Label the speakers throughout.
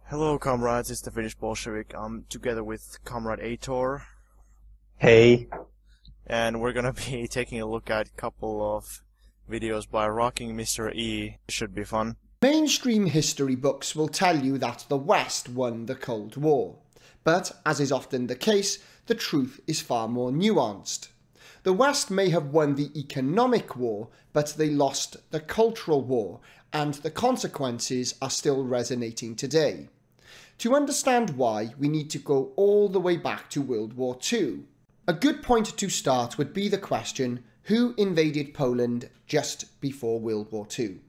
Speaker 1: Hello comrades, it's the Finnish Bolshevik. I'm together with comrade Heitor.
Speaker 2: Hey.
Speaker 1: And we're gonna be taking a look at a couple of videos by RockingMrE. Should be fun.
Speaker 3: Mainstream history books will tell you that the West won the Cold War. But, as is often the case, the truth is far more nuanced. The West may have won the economic war, but they lost the cultural war, and the consequences are still resonating today. To understand why, we need to go all the way back to World War II. A good point to start would be the question, who invaded Poland just before World War II?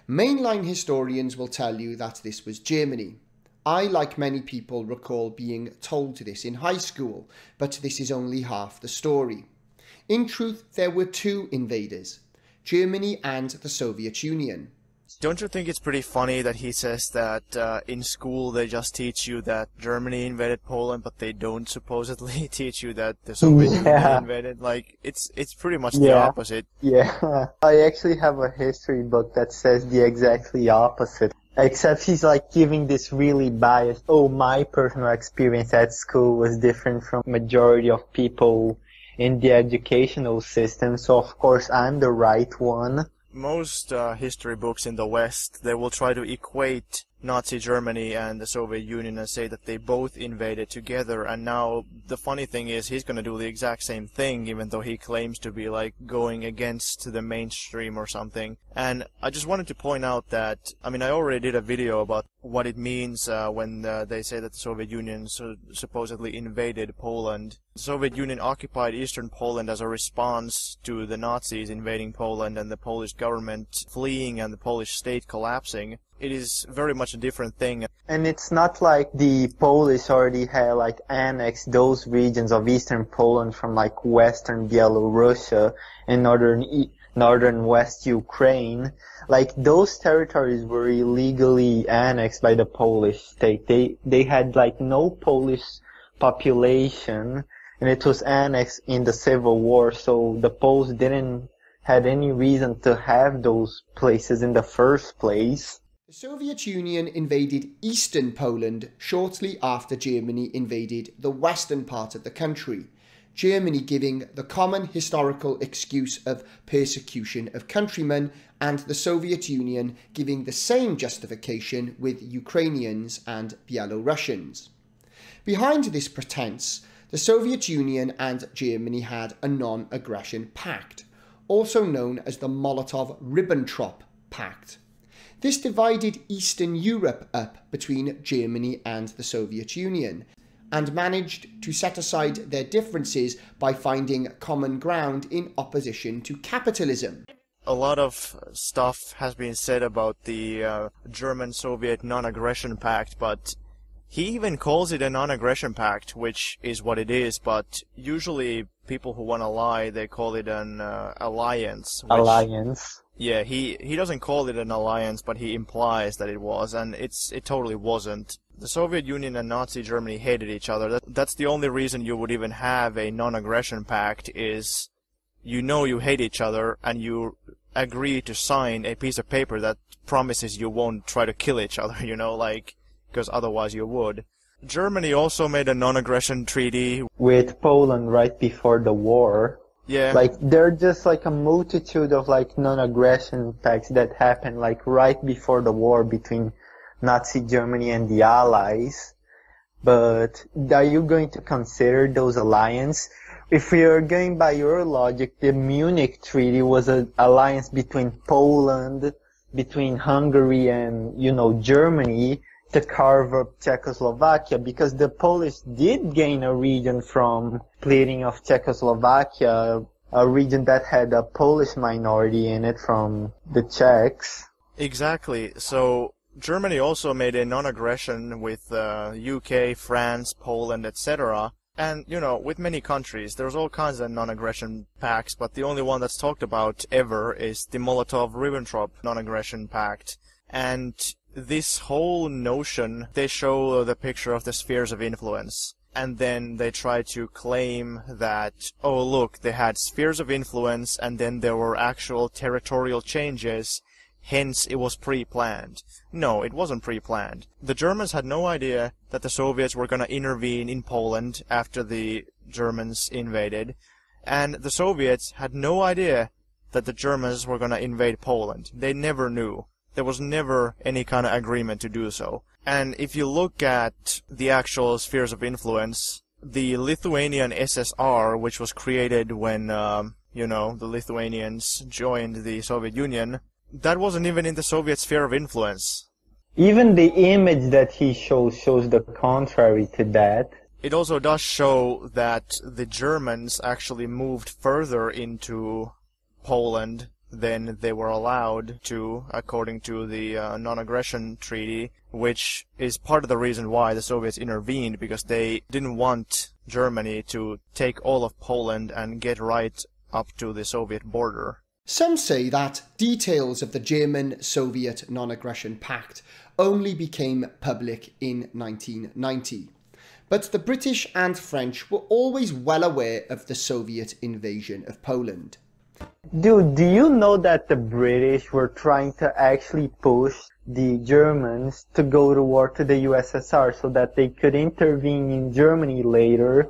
Speaker 3: Mainline historians will tell you that this was Germany. I, like many people, recall being told this in high school, but this is only half the story. In truth, there were two invaders, Germany and the Soviet Union.
Speaker 1: Don't you think it's pretty funny that he says that in school they just teach you that Germany invaded Poland, but they don't supposedly teach you that the Soviet Union invaded? Like, it's pretty much the opposite.
Speaker 2: Yeah, I actually have a history book that says the exactly opposite. Except he's like giving this really biased, my personal experience at school was different from majority of people in the educational system, so of course I'm the right one.
Speaker 1: Most history books in the West, they will try to equate Nazi Germany and the Soviet Union and say that they both invaded together, and now the funny thing is he's gonna do the exact same thing even though he claims to be like going against the mainstream or something. And I just wanted to point out that, I already did a video about what it means when they say that the Soviet Union supposedly invaded Poland. The Soviet Union occupied eastern Poland as a response to the Nazis invading Poland and the Polish government fleeing and the Polish state collapsing. It is very much a different thing.
Speaker 2: And it's not like the Polish already had annexed those regions of eastern Poland from western Belarus and northern West Ukraine. Those territories were illegally annexed by the Polish state. They had no Polish population, and it was annexed in the Civil War, so the Poles didn't had any reason to have those places in the first place.
Speaker 3: The Soviet Union invaded eastern Poland shortly after Germany invaded the western part of the country, Germany giving the common historical excuse of persecution of countrymen and the Soviet Union giving the same justification with Ukrainians and Belarusians. Behind this pretense, the Soviet Union and Germany had a non-aggression pact, also known as the Molotov-Ribbentrop Pact. This divided Eastern Europe up between Germany and the Soviet Union, and managed to set aside their differences by finding common ground in opposition to capitalism.
Speaker 1: A lot of stuff has been said about the German-Soviet non-aggression pact, but he even calls it a non-aggression pact, which is what it is, but usually people who want to lie, they call it an alliance.
Speaker 2: Alliance.
Speaker 1: Yeah, he doesn't call it an alliance, but he implies that it was, and it totally wasn't. The Soviet Union and Nazi Germany hated each other. That's the only reason you would even have a non-aggression pact, is you hate each other, and you agree to sign a piece of paper that promises you won't try to kill each other, because otherwise you would. Germany also made a non-aggression treaty
Speaker 2: with Poland right before the war.
Speaker 1: Yeah.
Speaker 2: There are just a multitude of non-aggression pacts that happened right before the war between Nazi Germany and the Allies. But are you going to consider those alliances? If we are going by your logic, the Munich Treaty was an alliance between Poland, between Hungary and, Germany to carve up Czechoslovakia, because the Polish did gain a region from splitting of Czechoslovakia, a region that had a Polish minority in it from the Czechs.
Speaker 1: Exactly. So Germany also made a non-aggression with UK, France, Poland, etc. And, with many countries, there's all kinds of non-aggression pacts, but the only one that's talked about ever is the Molotov-Ribbentrop non-aggression pact. And this whole notion, they show the picture of the spheres of influence, and then they try to claim that, oh look, they had spheres of influence, and then there were actual territorial changes hence it was pre-planned. No, it wasn't pre-planned. The Germans had no idea that the Soviets were going to intervene in Poland after the Germans invaded, and the Soviets had no idea that the Germans were going to invade Poland. They never knew. There was never any kind of agreement to do so. And if you look at the actual spheres of influence, the Lithuanian SSR, which was created when, the Lithuanians joined the Soviet Union, that wasn't even in the Soviet sphere of influence.
Speaker 2: Even the image that he shows the contrary to that.
Speaker 1: It also does show that the Germans actually moved further into Poland than they were allowed to, according to the non-aggression treaty, which is part of the reason why the Soviets intervened, because they didn't want Germany to take all of Poland and get right up to the Soviet border.
Speaker 3: Some say that details of the German-Soviet non-aggression pact only became public in 1990. But the British and French were always well aware of the Soviet invasion of Poland.
Speaker 2: Dude, do you know that the British were trying to actually push the Germans to go to war to the USSR so that they could intervene in Germany later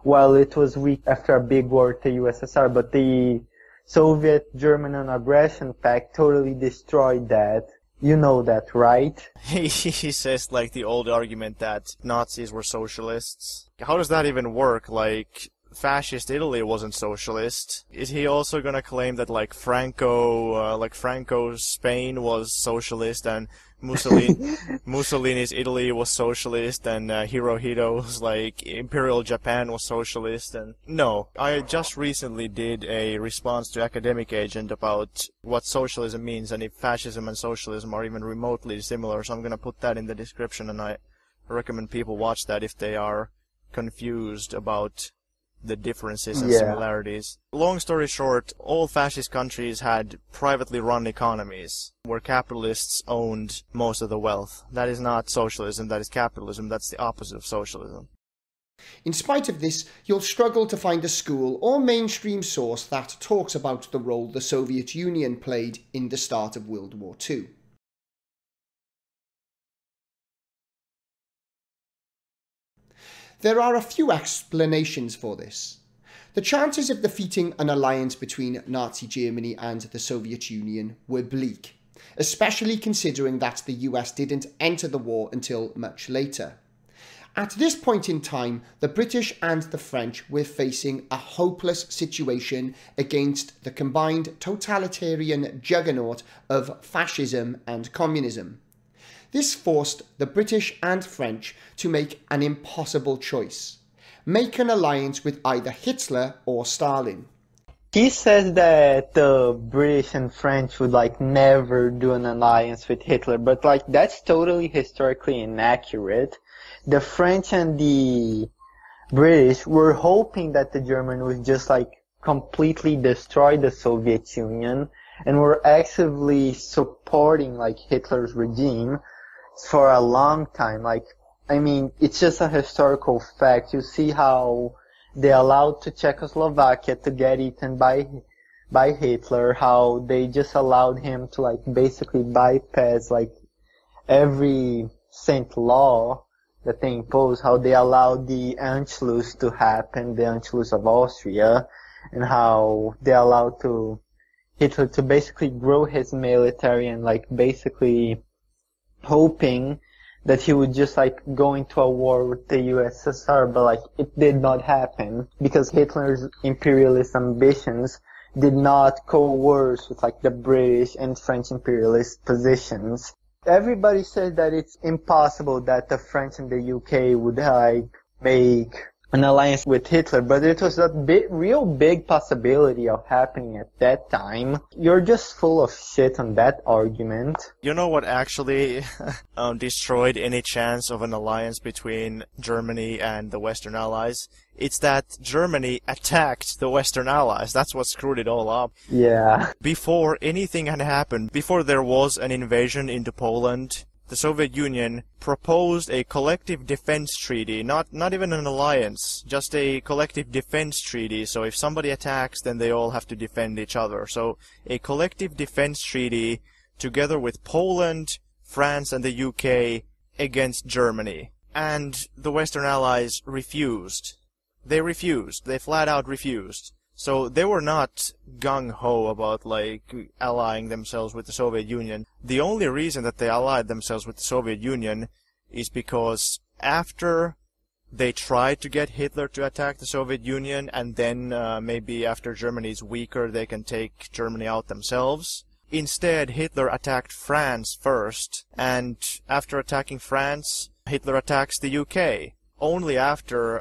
Speaker 2: while it was weak after a big war to USSR, but the Soviet-German non-aggression pact totally destroyed that. You know that, right?
Speaker 1: He says like the old argument that Nazis were socialists. How does that even work? Like, fascist Italy wasn't socialist. Is he also gonna claim that like Franco's Spain was socialist and Mussolini's Italy was socialist and Hirohito's like Imperial Japan was socialist? And no, I just recently did a response to Academic Agent about what socialism means and if fascism and socialism are even remotely similar, so I'm gonna put that in the description, and I recommend people watch that if they are confused about the differences and similarities. Long story short, all fascist countries had privately run economies where capitalists owned most of the wealth. That is not socialism, that is capitalism. That's the opposite of socialism.
Speaker 3: In spite of this, you'll struggle to find a school or mainstream source that talks about the role the Soviet Union played in the start of World War II. There are a few explanations for this. The chances of defeating an alliance between Nazi Germany and the Soviet Union were bleak, especially considering that the US didn't enter the war until much later. At this point in time, the British and the French were facing a hopeless situation against the combined totalitarian juggernaut of fascism and communism. This forced the British and French to make an impossible choice: make an alliance with either Hitler or Stalin.
Speaker 2: He says that the British and French would never do an alliance with Hitler, but that's totally historically inaccurate. The French and the British were hoping that the Germans would just completely destroy the Soviet Union, and were actively supporting Hitler's regime for a long time. It's just a historical fact. You see how they allowed to Czechoslovakia to get eaten by Hitler, how they just allowed him to basically bypass every saint law that they imposed, how they allowed the Anschluss to happen, the Anschluss of Austria, and how they allowed Hitler to basically grow his military and basically hoping that he would just go into a war with the USSR, but it did not happen because Hitler's imperialist ambitions did not coerce with the British and French imperialist positions. Everybody says that it's impossible that the French and the UK would make an alliance with Hitler, but it was a real big possibility of happening at that time. You're just full of shit on that argument.
Speaker 1: You know what actually destroyed any chance of an alliance between Germany and the Western Allies? It's that Germany attacked the Western Allies. That's what screwed it all up.
Speaker 2: Yeah.
Speaker 1: Before anything had happened, before there was an invasion into Poland, the Soviet Union proposed a collective defense treaty, not even an alliance, just a collective defense treaty. So if somebody attacks, then they all have to defend each other. So a collective defense treaty together with Poland, France and the UK, against Germany. And the Western Allies refused. They refused. They flat out refused. So they were not gung-ho about, like, allying themselves with the Soviet Union. The only reason that they allied themselves with the Soviet Union is because after they tried to get Hitler to attack the Soviet Union, and then maybe after Germany is weaker, they can take Germany out themselves. Instead, Hitler attacked France first, and after attacking France, Hitler attacks the UK. Only after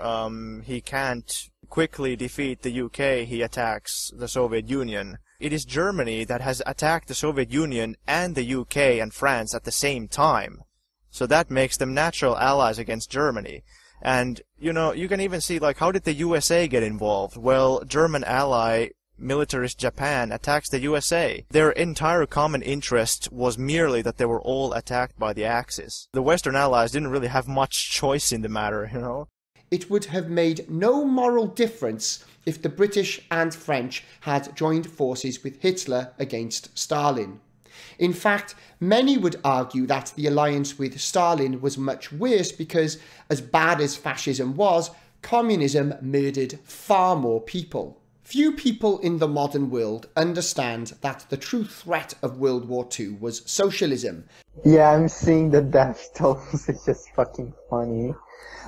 Speaker 1: he can't quickly defeat the UK, he attacks the Soviet Union. It is Germany that has attacked the Soviet Union and the UK and France at the same time. So that makes them natural allies against Germany. And, you know, you can even see, like, how did the USA get involved? Well, German ally, militarist Japan, attacks the USA. Their entire common interest was merely that they were all attacked by the Axis. The Western Allies didn't really have much choice in the matter, you know?
Speaker 3: It would have made no moral difference if the British and French had joined forces with Hitler against Stalin. In fact, many would argue that the alliance with Stalin was much worse because, as bad as fascism was, communism murdered far more people. Few people in the modern world understand that the true threat of World War II was socialism.
Speaker 2: Yeah, I'm seeing the death tolls. It's just fucking funny.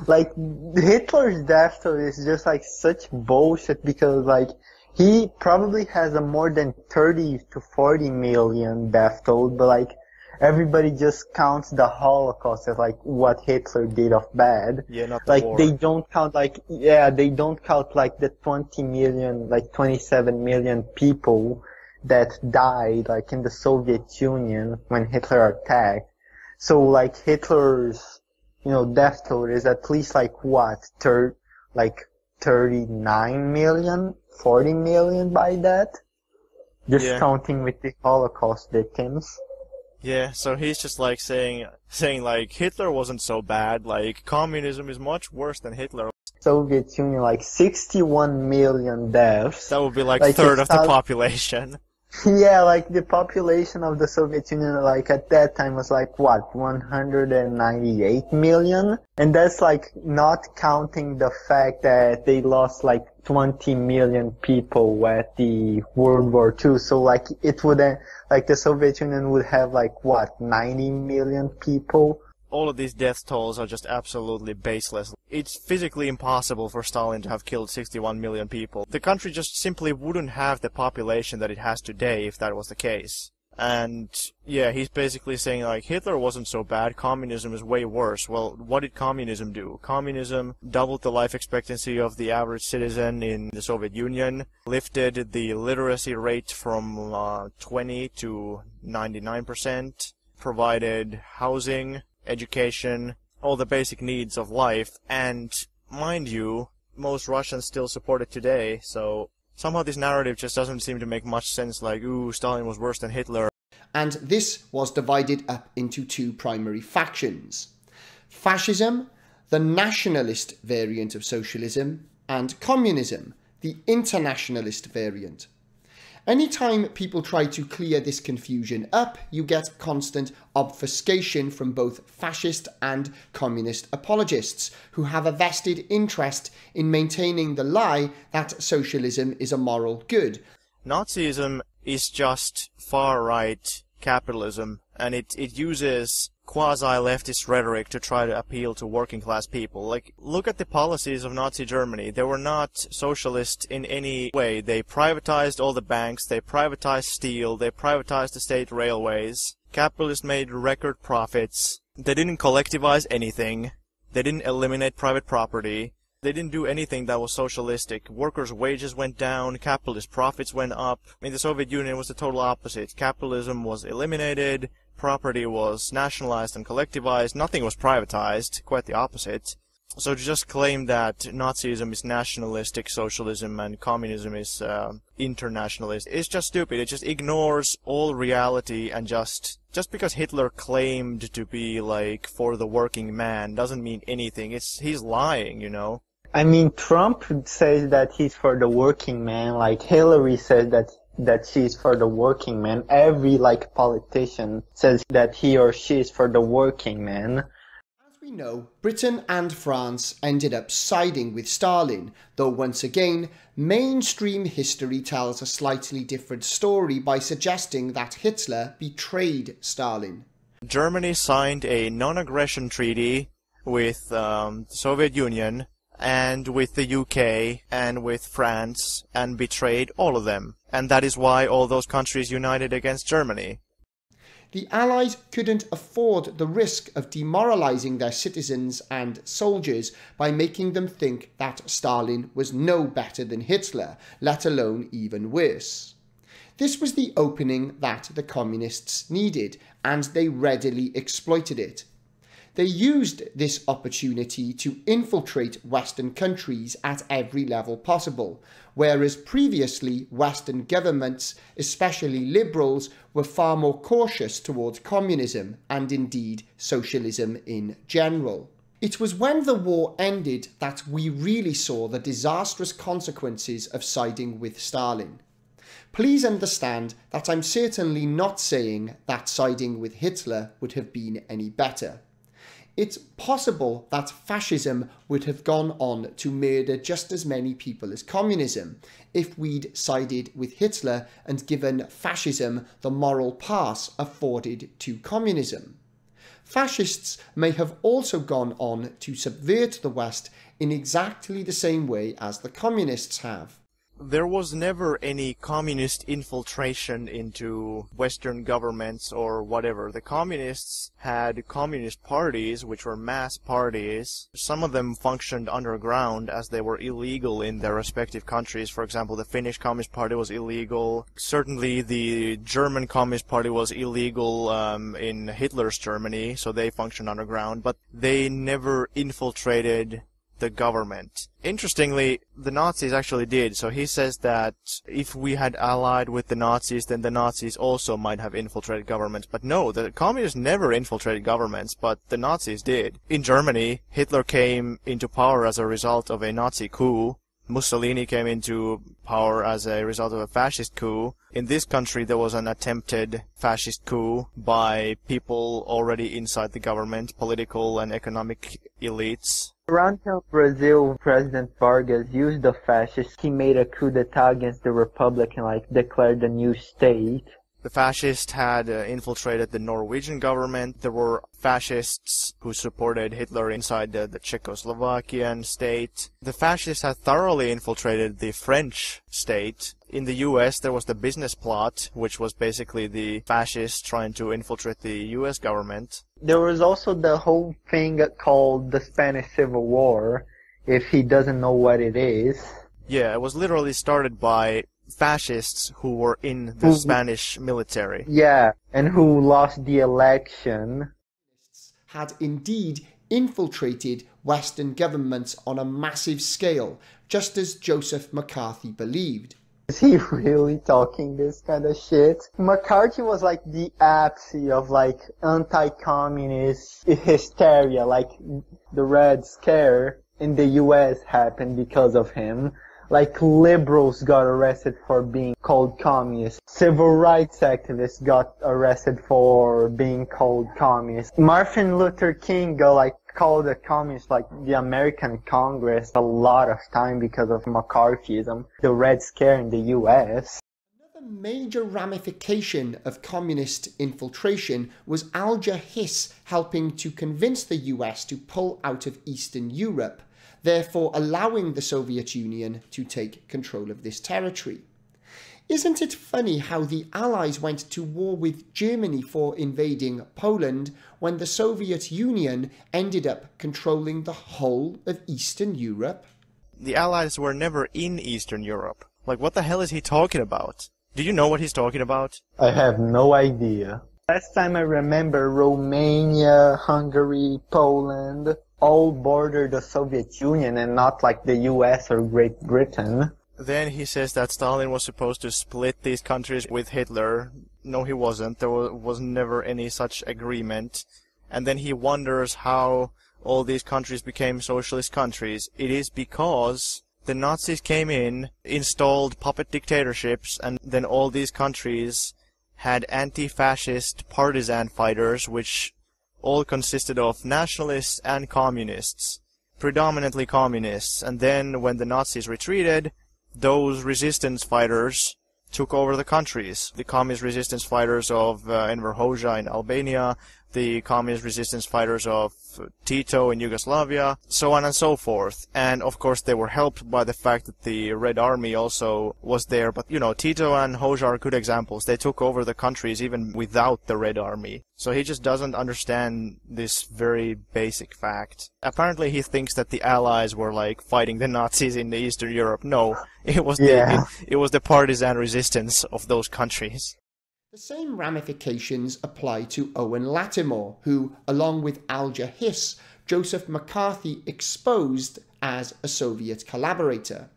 Speaker 2: Like, Hitler's death toll is just like such bullshit because, like, he probably has a more than 30 to 40 million death toll, but like, everybody just counts the Holocaust as like what Hitler did of bad.
Speaker 1: Yeah, not the
Speaker 2: like
Speaker 1: war.
Speaker 2: they don't count like, yeah, they don't count like the 20 million, like 27 million people that died like in the Soviet Union when Hitler attacked. So like Hitler's, you know, death toll is at least like what, 39 million, 40 million by that? Just counting with the Holocaust victims.
Speaker 1: Yeah, so he's just like saying like Hitler wasn't so bad, like communism is much worse than Hitler.
Speaker 2: Soviet Union, like 61 million deaths.
Speaker 1: That would be like third of the population.
Speaker 2: Yeah, like the population of the Soviet Union, like at that time was like what, 198 million? And that's like not counting the fact that they lost like 20 million people at the World War II. So like it would, like the Soviet Union would have like what, 90 million people?
Speaker 1: All of these death tolls are just absolutely baseless. It's physically impossible for Stalin to have killed 61 million people. The country just simply wouldn't have the population that it has today if that was the case. And yeah, he's basically saying like Hitler wasn't so bad, communism is way worse. Well, what did communism do? Communism doubled the life expectancy of the average citizen in the Soviet Union, lifted the literacy rate from 20 to 99%, provided housing, education, all the basic needs of life, and mind you, most Russians still support it today, so somehow this narrative just doesn't seem to make much sense, like, ooh, Stalin was worse than Hitler.
Speaker 3: And this was divided up into two primary factions. Fascism, the nationalist variant of socialism, and communism, the internationalist variant. Anytime people try to clear this confusion up, you get constant obfuscation from both fascist and communist apologists who have a vested interest in maintaining the lie that socialism is a moral good.
Speaker 1: Nazism is just far-right capitalism, and it uses quasi-leftist rhetoric to try to appeal to working-class people. Like, look at the policies of Nazi Germany. They were not socialist in any way. They privatized all the banks, they privatized steel, they privatized the state railways. Capitalists made record profits. They didn't collectivize anything. They didn't eliminate private property. They didn't do anything that was socialistic. Workers' wages went down, capitalist profits went up. In the Soviet Union, it was the total opposite. Capitalism was eliminated, property was nationalized and collectivized, nothing was privatized, quite the opposite. So to just claim that Nazism is nationalistic socialism and communism is internationalist is just stupid. It just ignores all reality, and just because Hitler claimed to be like for the working man doesn't mean anything. He's lying, you know.
Speaker 2: I mean, Trump says that he's for the working man, like Hillary says that that she's for the working man. Every like politician says that he or she is for the working man.
Speaker 3: As we know, Britain and France ended up siding with Stalin, though once again, mainstream history tells a slightly different story by suggesting that Hitler betrayed Stalin.
Speaker 1: Germany signed a non-aggression treaty with the Soviet Union and with the UK and with France and betrayed all of them. And that is why all those countries united against Germany.
Speaker 3: The Allies couldn't afford the risk of demoralizing their citizens and soldiers by making them think that Stalin was no better than Hitler, let alone even worse. This was the opening that the communists needed, and they readily exploited it. They used this opportunity to infiltrate Western countries at every level possible, whereas previously Western governments, especially liberals, were far more cautious towards communism and indeed socialism in general. It was when the war ended that we really saw the disastrous consequences of siding with Stalin. Please understand that I'm certainly not saying that siding with Hitler would have been any better. It's possible that fascism would have gone on to murder just as many people as communism if we'd sided with Hitler and given fascism the moral pass afforded to communism. Fascists may have also gone on to subvert the West in exactly the same way as the communists have.
Speaker 1: There was never any communist infiltration into Western governments or whatever. The communists had communist parties, which were mass parties. Some of them functioned underground as they were illegal in their respective countries. For example, the Finnish Communist Party was illegal. Certainly the German Communist Party was illegal in Hitler's Germany, so they functioned underground. But they never infiltrated the government. Interestingly, the Nazis actually did. So he says that if we had allied with the Nazis, then the Nazis also might have infiltrated governments. But no, the communists never infiltrated governments, but the Nazis did. In Germany, Hitler came into power as a result of a Nazi coup. Mussolini came into power as a result of a fascist coup. In this country, there was an attempted fascist coup by people already inside the government, political and economic elites.
Speaker 2: Around Brazil, President Vargas used the fascists. He made a coup d'etat against the republic and declared a new state.
Speaker 1: The fascists had infiltrated the Norwegian government. There were fascists who supported Hitler inside the Czechoslovakian state. The fascists had thoroughly infiltrated the French state. In the US, there was the business plot, which was basically the fascists trying to infiltrate the US government.
Speaker 2: There was also the whole thing called the Spanish Civil War, if he doesn't know what it is.
Speaker 1: Yeah, it was literally started by fascists who were in the Spanish military.
Speaker 2: Yeah, and who lost the election.
Speaker 3: Had indeed infiltrated Western governments on a massive scale, just as Joseph McCarthy believed.
Speaker 2: Is he really talking this kind of shit? McCarthy was the ápice of anti-communist hysteria, the Red Scare in the US happened because of him. Liberals got arrested for being called communists. Civil rights activists got arrested for being called communists. Martin Luther King got called a communist the American Congress a lot of time because of McCarthyism, the Red Scare in the US.
Speaker 3: Another major ramification of communist infiltration was Alger Hiss helping to convince the US to pull out of Eastern Europe, therefore allowing the Soviet Union to take control of this territory. Isn't it funny how the Allies went to war with Germany for invading Poland when the Soviet Union ended up controlling the whole of Eastern Europe?
Speaker 1: The Allies were never in Eastern Europe. What the hell is he talking about? Do you know what he's talking about?
Speaker 2: I have no idea. Last time I remember, Romania, Hungary, Poland all bordered the Soviet Union and not the US or Great Britain.
Speaker 1: Then he says that Stalin was supposed to split these countries with Hitler. No, he wasn't. There was never any such agreement. And then he wonders how all these countries became socialist countries. It is because The Nazis came in, installed puppet dictatorships, and then all these countries had anti-fascist partisan fighters, which all consisted of nationalists and communists, predominantly communists. And then when the Nazis retreated, those resistance fighters took over the countries. The communist resistance fighters of Enver Hoxha in Albania, the communist resistance fighters of Tito in Yugoslavia, so on and so forth. And of course they were helped by the fact that the Red Army also was there. But you know, Tito and Hoxha are good examples. They took over the countries even without the Red Army. So he just doesn't understand this very basic fact. Apparently he thinks that the Allies were like fighting the Nazis in Eastern Europe. No, it was it was the partisan resistance of those countries.
Speaker 3: The same ramifications apply to Owen Lattimore, who, along with Alger Hiss, Joseph McCarthy exposed as a Soviet collaborator.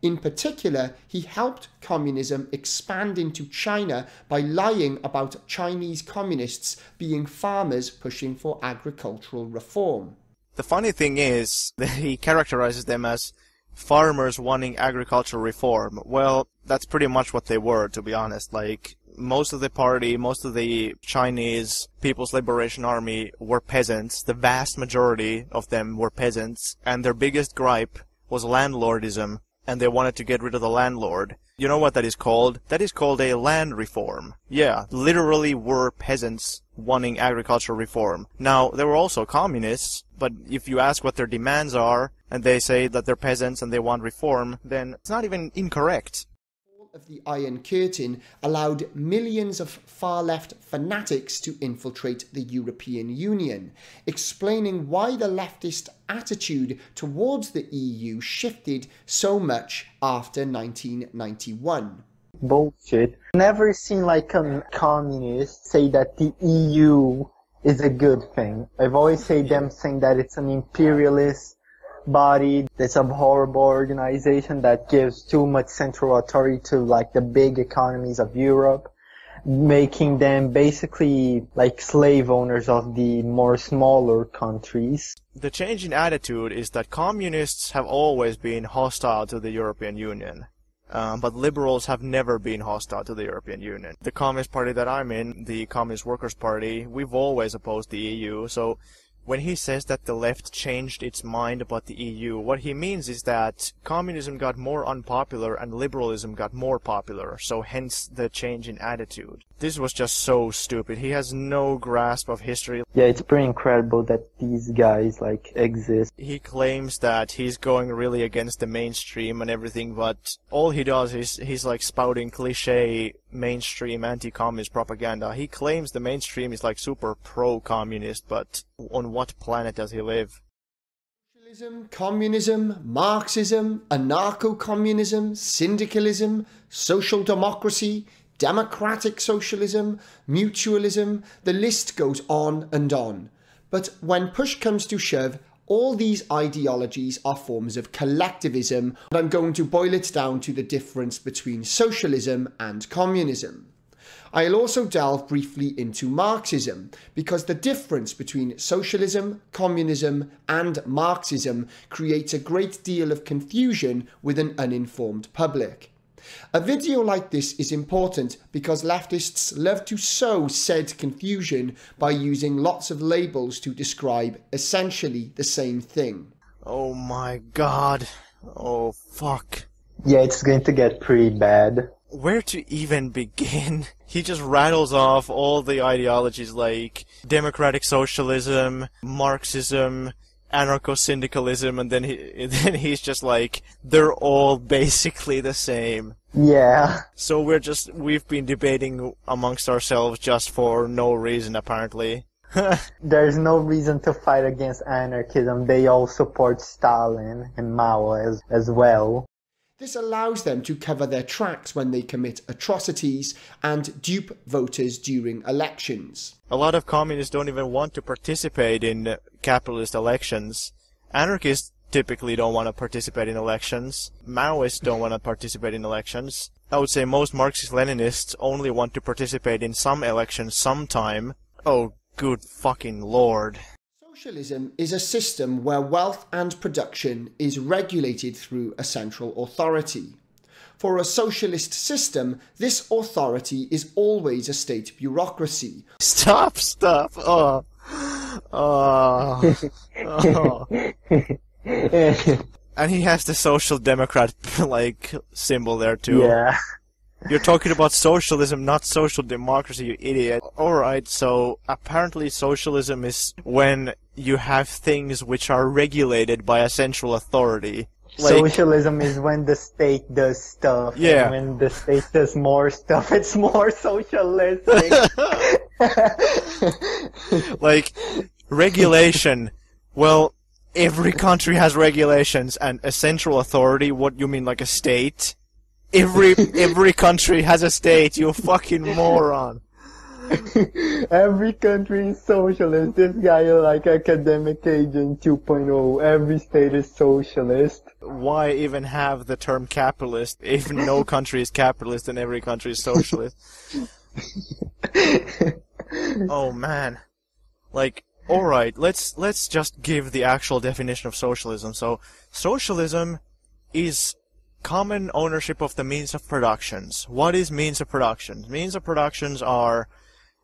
Speaker 3: In particular, he helped communism expand into China by lying about Chinese communists being farmers pushing for agricultural reform.
Speaker 1: The funny thing is that he characterizes them as farmers wanting agricultural reform. Well, that's pretty much what they were, to be honest. Like, most of the party, most of the Chinese People's Liberation Army were peasants. The vast majority of them were peasants, and their biggest gripe was landlordism, and they wanted to get rid of the landlord. You know what that is called? That is called a land reform. Yeah, literally were peasants wanting agricultural reform. Now, there were also communists, but if you ask what their demands are, and they say that they're peasants and they want reform, then it's not even incorrect.
Speaker 3: Of the Iron Curtain allowed millions of far-left fanatics to infiltrate the European Union, explaining why the leftist attitude towards the EU shifted so much after 1991.
Speaker 2: Bullshit. Never seen like a communist say that the EU is a good thing. I've always seen them saying that it's an imperialist body, that's a horrible organization that gives too much central authority to like the big economies of Europe, making them basically like slave owners of the more smaller countries.
Speaker 1: The change in attitude is that communists have always been hostile to the European Union. But liberals have never been hostile to the European Union. The Communist Party that I'm in, the Communist Workers' Party, we've always opposed the EU, so when he says that the left changed its mind about the EU, what he means is that communism got more unpopular and liberalism got more popular, so hence the change in attitude. This was just so stupid. He has no grasp of history.
Speaker 2: Yeah, it's pretty incredible that these guys, like, exist.
Speaker 1: He claims that he's going really against the mainstream and everything, but all he does is he's like spouting cliché mainstream anti-communist propaganda. He claims the mainstream is like super pro-communist, but on what planet does he live?
Speaker 3: Socialism, communism, Marxism, anarcho-communism, syndicalism, social democracy, democratic socialism, mutualism, the list goes on and on. But when push comes to shove, all these ideologies are forms of collectivism, and I'm going to boil it down to the difference between socialism and communism. I'll also delve briefly into Marxism, because the difference between socialism, communism, and Marxism creates a great deal of confusion with an uninformed public. A video like this is important because leftists love to sow said confusion by using lots of labels to describe essentially the same thing.
Speaker 1: Oh my god. Oh fuck.
Speaker 2: Yeah, it's going to get pretty bad.
Speaker 1: Where to even begin? He just rattles off all the ideologies like democratic socialism, Marxism, anarcho-syndicalism, and then he's just like, they're all basically the same.
Speaker 2: Yeah.
Speaker 1: So we've been debating amongst ourselves just for no reason, apparently.
Speaker 2: There's no reason to fight against anarchism. They all support Stalin and Mao as well.
Speaker 3: This allows them to cover their tracks when they commit atrocities and dupe voters during elections.
Speaker 1: A lot of communists don't even want to participate in capitalist elections. Anarchists typically don't want to participate in elections. Maoists don't want to participate in elections. I would say most Marxist-Leninists only want to participate in some elections sometime. Oh, good fucking lord.
Speaker 3: Socialism is a system where wealth and production is regulated through a central authority. For a socialist system, this authority is always a state bureaucracy.
Speaker 1: Stop. Oh. And he has the social democrat, symbol there too.
Speaker 2: Yeah.
Speaker 1: You're talking about socialism, not social democracy, you idiot. Alright, so apparently socialism is when you have things which are regulated by a central authority.
Speaker 2: Socialism is when the state does stuff.
Speaker 1: Yeah.
Speaker 2: And when the state does more stuff, it's more socialistic.
Speaker 1: Regulation. Well, every country has regulations, and a central authority, what you mean, like a state? Every country has a state, you fucking moron.
Speaker 2: Every country is socialist. This guy is like academic agent 2.0. Every state is socialist.
Speaker 1: Why even have the term capitalist if no country is capitalist and every country is socialist? Oh man. Alright, let's just give the actual definition of socialism. So, socialism is common ownership of the means of productions. What is means of production? Means of productions are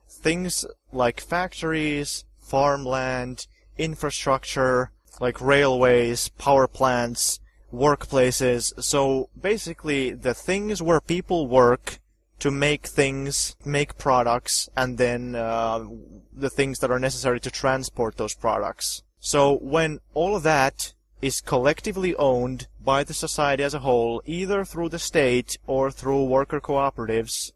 Speaker 1: things like factories, farmland, infrastructure, like railways, power plants, workplaces. So basically the things where people work to make things, make products, and then the things that are necessary to transport those products. So when all of that is collectively owned by the society as a whole, either through the state or through worker cooperatives,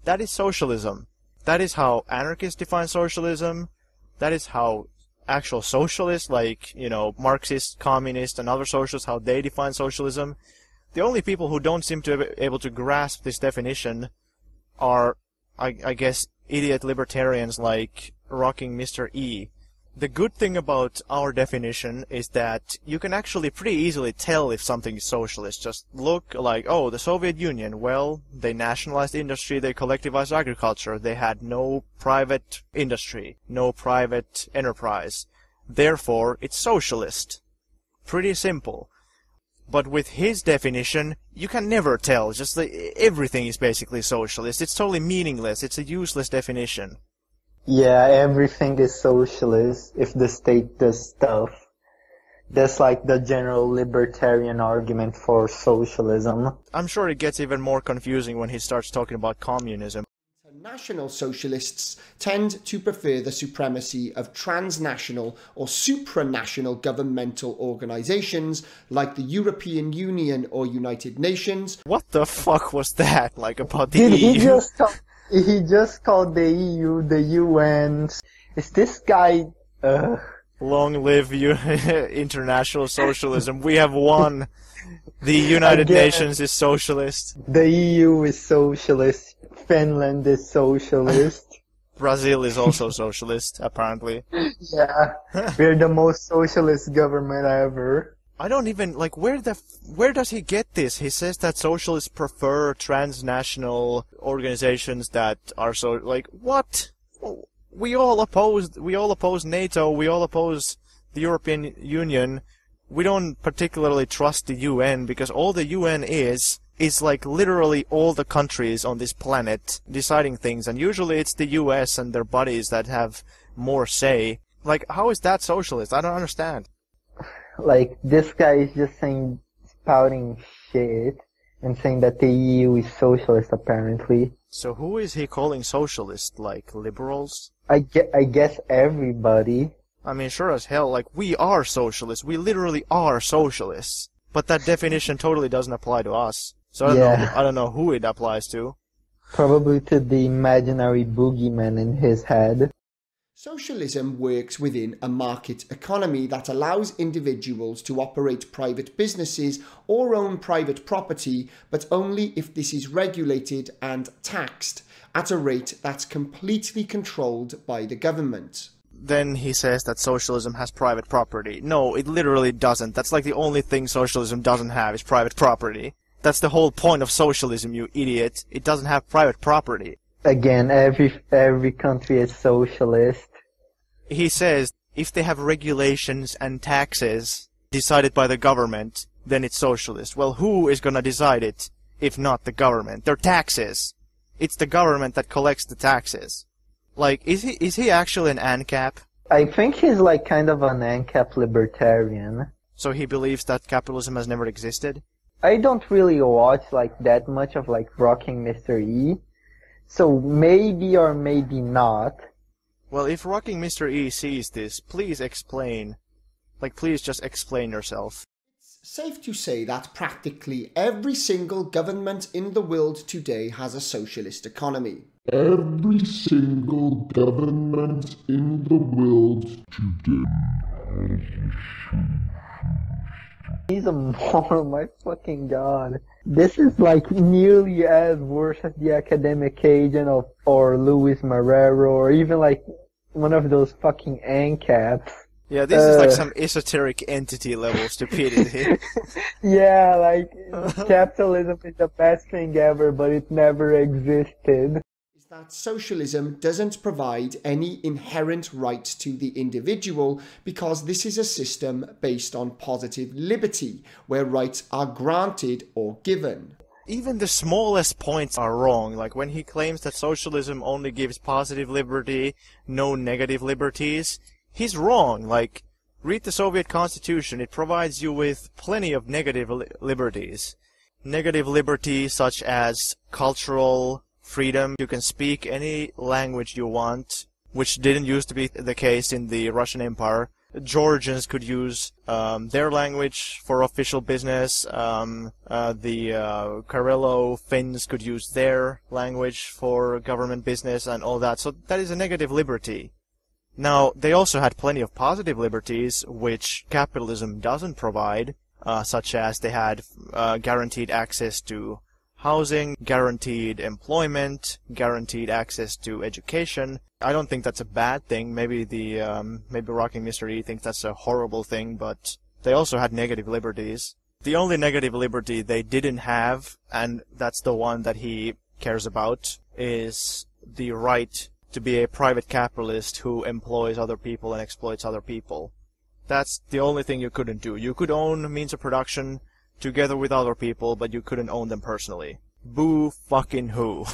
Speaker 1: that is socialism. That is how anarchists define socialism. That is how actual socialists, Marxists, communists, and other socialists, how they define socialism. The only people who don't seem to be able to grasp this definition are, I guess, idiot libertarians like RockingMrE. The good thing about our definition is that you can actually pretty easily tell if something is socialist. Just look the Soviet Union, well, they nationalized industry, they collectivized agriculture, they had no private industry, no private enterprise. Therefore, it's socialist. Pretty simple. But with his definition, you can never tell. Just everything is basically socialist. It's totally meaningless. It's a useless definition.
Speaker 2: Yeah, everything is socialist if the state does stuff. That's like the general libertarian argument for socialism.
Speaker 1: I'm sure it gets even more confusing when he starts talking about communism.
Speaker 3: National socialists tend to prefer the supremacy of transnational or supranational governmental organizations like the European Union or United Nations.
Speaker 1: What the fuck was that? About the
Speaker 2: Did
Speaker 1: EU?
Speaker 2: He just called the EU, the UN. Is this guy,
Speaker 1: Long live international socialism. We have won. The United Nations is socialist.
Speaker 2: The EU is socialist. Finland is socialist.
Speaker 1: Brazil is also socialist, apparently.
Speaker 2: Yeah. We're the most socialist government ever.
Speaker 1: I don't even, where does he get this? He says that socialists prefer transnational organizations that are what? We all oppose NATO, we all oppose the European Union. We don't particularly trust the UN because all the UN is literally all the countries on this planet deciding things, and usually it's the US and their buddies that have more say. How is that socialist? I don't understand.
Speaker 2: This guy is just spouting shit and saying that the EU is socialist, apparently.
Speaker 1: So who is he calling socialist? Liberals?
Speaker 2: I guess everybody.
Speaker 1: I mean, sure as hell, we are socialists. We literally are socialists. But that definition totally doesn't apply to us. So I don't know who it applies to.
Speaker 2: Probably to the imaginary boogeyman in his head.
Speaker 3: Socialism works within a market economy that allows individuals to operate private businesses or own private property, but only if this is regulated and taxed at a rate that's completely controlled by the government.
Speaker 1: Then he says that socialism has private property. No, it literally doesn't. That's the only thing socialism doesn't have is private property. That's the whole point of socialism, you idiot. It doesn't have private property.
Speaker 2: Again, every country is socialist.
Speaker 1: He says if they have regulations and taxes decided by the government, then it's socialist. Well, who is gonna decide it if not the government? They're taxes. It's the government that collects the taxes. Like, is he actually an ANCAP?
Speaker 2: I think he's like kind of an ANCAP libertarian.
Speaker 1: So he believes that capitalism has never existed?
Speaker 2: I don't really watch like that much of like Rocking Mr. E, so maybe or maybe not.
Speaker 1: Well, if Rocking Mr. E sees this, please explain. Like, please just explain yourself.
Speaker 3: It's safe to say that practically every single government in the world today has a socialist economy.
Speaker 4: Every single government in the world today has
Speaker 2: He's a moron, my fucking god. This is like nearly as worse as the academic agent or Luis Marrero or even like one of those fucking ANCAPs.
Speaker 1: Yeah, this is like some esoteric entity level stupidity.
Speaker 2: Yeah, like capitalism is the best thing ever, but it never existed.
Speaker 3: That socialism doesn't provide any inherent rights to the individual because this is a system based on positive liberty, where rights are granted or given.
Speaker 1: Even the smallest points are wrong. Like when he claims that socialism only gives positive liberty, no negative liberties, he's wrong. Like, read the Soviet Constitution. It provides you with plenty of negative liberties. Negative liberties such as cultural freedom. You can speak any language you want, which didn't used to be the case in the Russian Empire. Georgians could use their language for official business. The Karelo Finns could use their language for government business and all that. So that is a negative liberty. Now, they also had plenty of positive liberties, which capitalism doesn't provide, such as they had guaranteed access to housing, guaranteed employment, guaranteed access to education. I don't think that's a bad thing. Maybe maybe Rocking Mr. E thinks that's a horrible thing, but they also had negative liberties. The only negative liberty they didn't have, and that's the one that he cares about, is the right to be a private capitalist who employs other people and exploits other people. That's the only thing you couldn't do. You could own means of production together with other people, but you couldn't own them personally. Boo fucking who.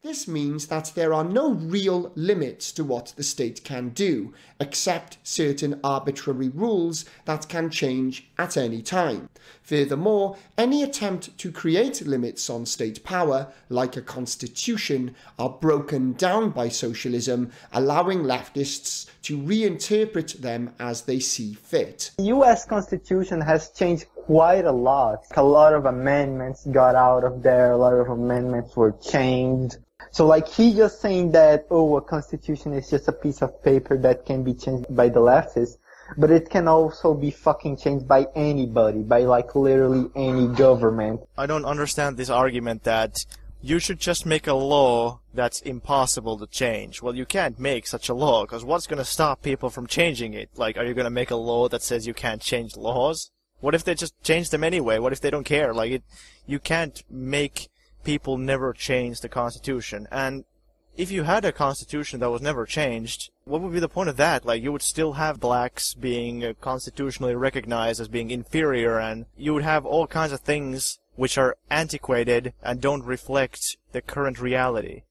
Speaker 3: This means that there are no real limits to what the state can do, except certain arbitrary rules that can change at any time. Furthermore, any attempt to create limits on state power, like a constitution, are broken down by socialism, allowing leftists to reinterpret them as they see fit.
Speaker 2: The US Constitution has changed quite a lot. A lot of amendments got out of there, a lot of amendments were changed. So like he just saying that, oh, a constitution is just a piece of paper that can be changed by the leftists, but it can also be fucking changed by anybody, by like literally any government.
Speaker 1: I don't understand this argument that you should just make a law that's impossible to change. Well, you can't make such a law, because what's going to stop people from changing it? Like, are you going to make a law that says you can't change laws? What if they just change them anyway? What if they don't care? Like, you can't make people never change the Constitution. And if you had a Constitution that was never changed, what would be the point of that? Like, you would still have blacks being constitutionally recognized as being inferior, and you would have all kinds of things which are antiquated and don't reflect the current reality.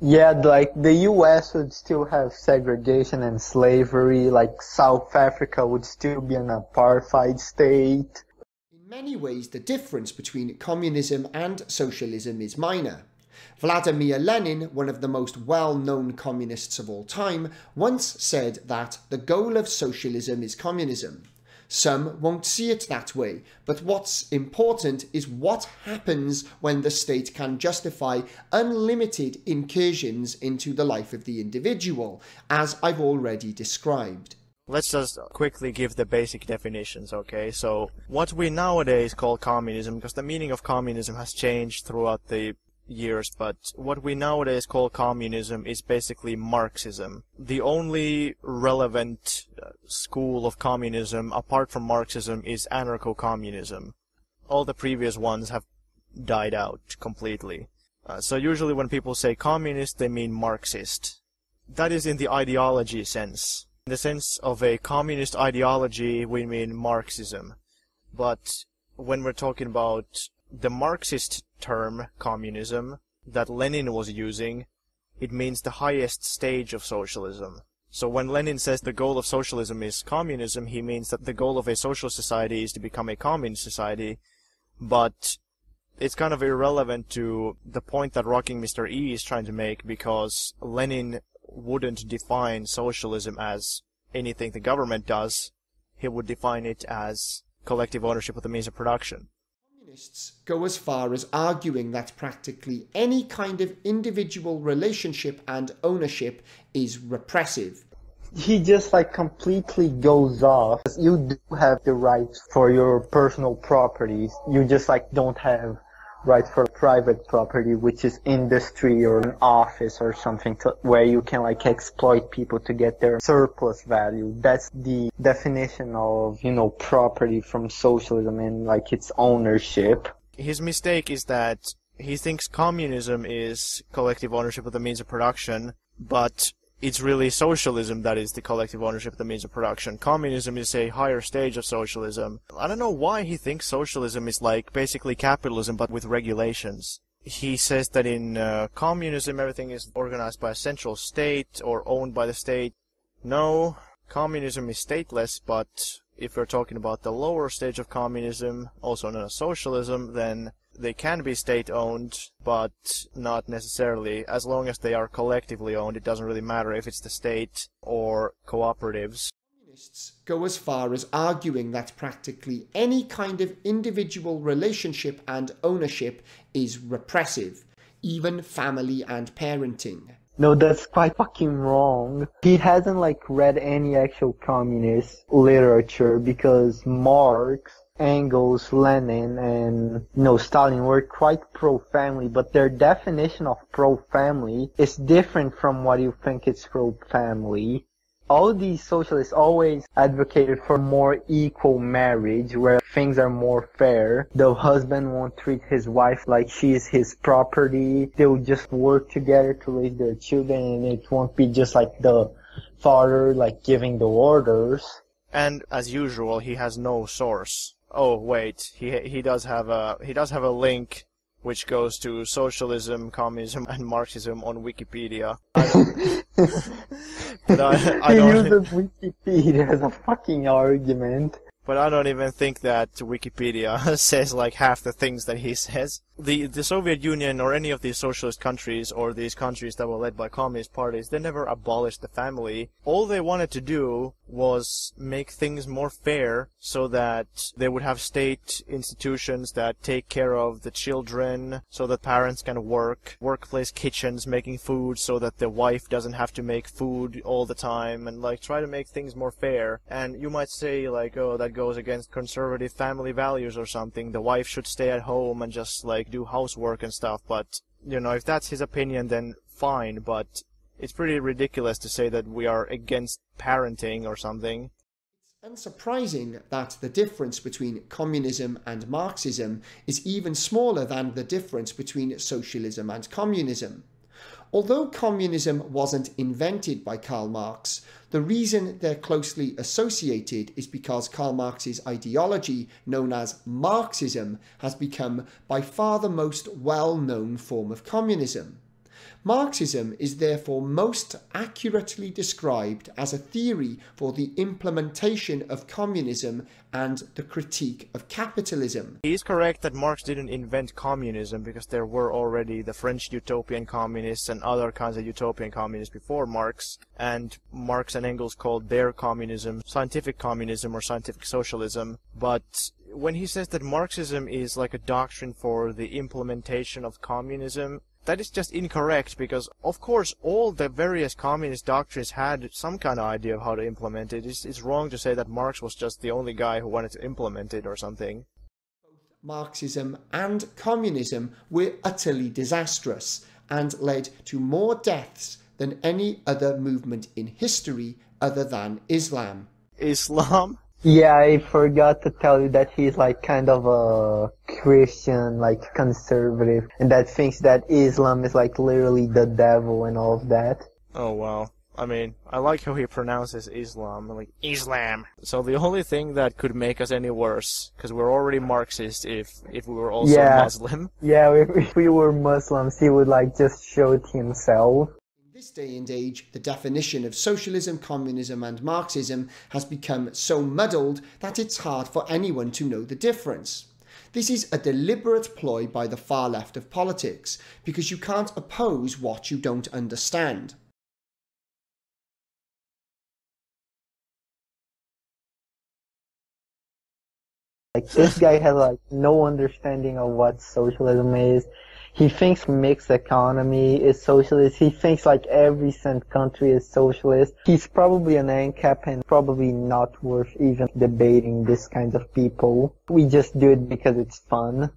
Speaker 2: Yeah, like the US would still have segregation and slavery, like South Africa would still be an apartheid state.
Speaker 3: In many ways, the difference between communism and socialism is minor. Vladimir Lenin, one of the most well-known communists of all time, once said that the goal of socialism is communism. Some won't see it that way, but what's important is what happens when the state can justify unlimited incursions into the life of the individual, as I've already described.
Speaker 1: Let's just quickly give the basic definitions, okay? So, what we nowadays call communism, because the meaning of communism has changed throughout the years, but what we nowadays call communism is basically Marxism. The only relevant school of communism, apart from Marxism, is anarcho-communism. All the previous ones have died out completely. So usually when people say communist, they mean Marxist. That is in the ideology sense. In the sense of a communist ideology, we mean Marxism. But when we're talking about the Marxist term, communism, that Lenin was using, it means the highest stage of socialism. So when Lenin says the goal of socialism is communism, he means that the goal of a socialist society is to become a communist society, but it's kind of irrelevant to the point that RockingMrE is trying to make, because Lenin wouldn't define socialism as anything the government does. He would define it as collective ownership of the means of production.
Speaker 3: Communists go as far as arguing that practically any kind of individual relationship and ownership is repressive.
Speaker 2: He just like completely goes off. You do have the rights for your personal properties. You just like don't have right for private property, which is industry or an office or something where you can like exploit people to get their surplus value. That's the definition of, property from socialism and like its ownership.
Speaker 1: His mistake is that he thinks communism is collective ownership of the means of production, but it's really socialism that is the collective ownership of the means of production. Communism is a higher stage of socialism. I don't know why he thinks socialism is like basically capitalism but with regulations. He says that in communism everything is organized by a central state or owned by the state. No, communism is stateless, but if we're talking about the lower stage of communism, also known as socialism, then they can be state-owned, but not necessarily. As long as they are collectively owned, it doesn't really matter if it's the state or cooperatives.
Speaker 3: Communists go as far as arguing that practically any kind of individual relationship and ownership is repressive, even family and parenting.
Speaker 2: No, that's quite fucking wrong. He hasn't like read any actual communist literature, because Marx, Engels, Lenin, and Stalin were quite pro-family, but their definition of pro-family is different from what you think is pro-family. All these socialists always advocated for more equal marriage, where things are more fair. The husband won't treat his wife like she's his property. They'll just work together to raise their children, and it won't be just like the father like giving the orders.
Speaker 1: And as usual, he has no source. Oh wait, he does have a link which goes to socialism, communism, and Marxism on Wikipedia. But I
Speaker 2: He
Speaker 1: don't.
Speaker 2: uses Wikipedia as a fucking argument.
Speaker 1: But I don't even think that Wikipedia says like half the things that he says. The Soviet Union or any of these socialist countries or these countries that were led by communist parties, they never abolished the family. All they wanted to do was make things more fair so that they would have state institutions that take care of the children so that parents can work, workplace kitchens making food so that the wife doesn't have to make food all the time, and like try to make things more fair. And you might say like, oh, that goes against conservative family values or something. The wife should stay at home and just like do housework and stuff. But if that's his opinion, then fine. But it's pretty ridiculous to say that we are against parenting or something.
Speaker 3: It's unsurprising that the difference between communism and Marxism is even smaller than the difference between socialism and communism. Although communism wasn't invented by Karl Marx, the reason they're closely associated is because Karl Marx's ideology, known as Marxism, has become by far the most well-known form of communism. Marxism is therefore most accurately described as a theory for the implementation of communism and the critique of capitalism.
Speaker 1: He is correct that Marx didn't invent communism, because there were already the French utopian communists and other kinds of utopian communists before Marx, and Marx and Engels called their communism scientific communism or scientific socialism. But when he says that Marxism is like a doctrine for the implementation of communism, that is just incorrect, because of course all the various communist doctrines had some kind of idea of how to implement it. It's wrong to say that Marx was just the only guy who wanted to implement it or something.
Speaker 3: Marxism and communism were utterly disastrous and led to more deaths than any other movement in history other than Islam.
Speaker 1: Islam?
Speaker 2: Yeah, I forgot to tell you that he's like kind of a Christian, like conservative, and that thinks that Islam is like literally the devil and all of that.
Speaker 1: Oh wow. I mean, I like how he pronounces Islam, like Islam. So the only thing that could make us any worse, because we're already Marxist if we were also Muslim.
Speaker 2: Yeah, if we were Muslims, he would like just show it himself.
Speaker 3: In this day and age, the definition of socialism, communism and Marxism has become so muddled that it's hard for anyone to know the difference. This is a deliberate ploy by the far left of politics, because you can't oppose what you don't understand.
Speaker 2: Like, this guy has like no understanding of what socialism is. He thinks mixed economy is socialist. He thinks like every cent country is socialist. He's probably an ANCAP and probably not worth even debating this kind of people. We just do it because it's fun.